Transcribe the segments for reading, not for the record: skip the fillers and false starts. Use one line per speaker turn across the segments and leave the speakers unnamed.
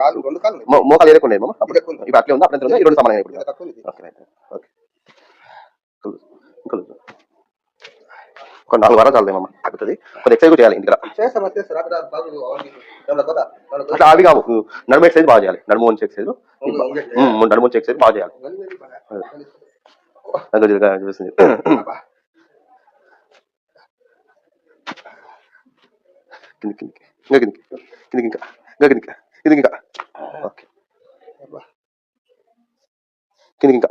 మోకాలు ఏరకుండా మామ అప్పుడు ఇప్పుడు అట్లే ఉంది అప్పుడు ఈ రెండు సమానంగా ఇప్పుడు ఓకే ఓకే ఒక 4 వారాలు చాలదే మామ తగ్గుతుంది కొద్దిగా ఎక్సైజ్ చేయాలి ఇంటికి అట్లా అవి కావు నడుము ఎక్సైజ్ బాగా చేయాలి నడుము వంచి ఎక్సైజ్ నడుము వంచి ఎక్సైజ్ బాగా చేయాలి చూసింది కిందికి ఇంకా కిందికి కిందికి ఇంకా ఇంకా కిందికి కిందికి ఇంకా ఓకే కిందికి ఇంకా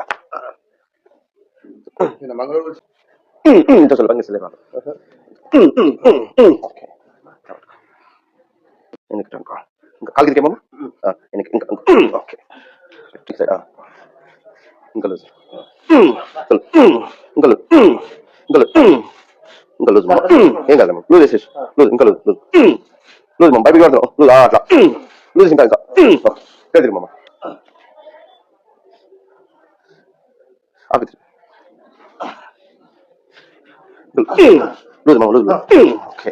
ఇంత సులభంగా ఇస్తలే వాళ్ళు ఓకే ఇంకా కాలు కిందికి ఏమమ్మా ఇంకా ఓకే ఇంకా లూజ్ ఇంకా లూజ్ ఇంకా లూజ్ ఇంకా లూజ్ ఏం కాదమ్మా లూజ్ వేసేసి లూజ్ ఇంకా లూజ్ లూజ్ లూజ్ మమ్మ బయటకు పడుతున్నావు లూజ్ అట్లా లూజ్ ఇంకా ఇంకా తిరిగి మమ్మ లూజ్ మమ్మ లూజ్ ఓకే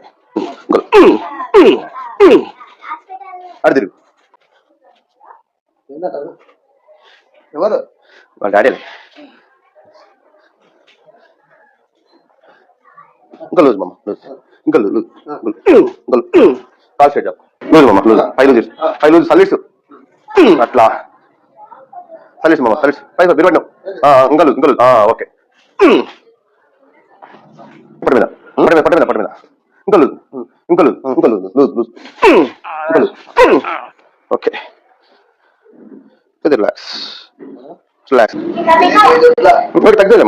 అడి తిరుగు ఎవరు వాళ్ళ డాడీ ఇంకా లూజ్ మమ్మ లూజ్ ఇంకా loose loose call straight loose మమ్మ లూజ్ పై లూజ్ సర్వీస్ అట్లా సర్వీస్ మమ్మ సర్వీస్ పై బిర్వడ్డం ఇంకా లూజ్ ఇంకా లూజ్ ఓకే పట్టు మీద ఇంకా లూజ్ ఇంకా లూజ్ ఇంకా లూజ్ లూజ్ లూజ్ ఇంకా లూజ్ ఓకే రిలాక్స్ రిలాక్స్ తగ్గలేమ్మా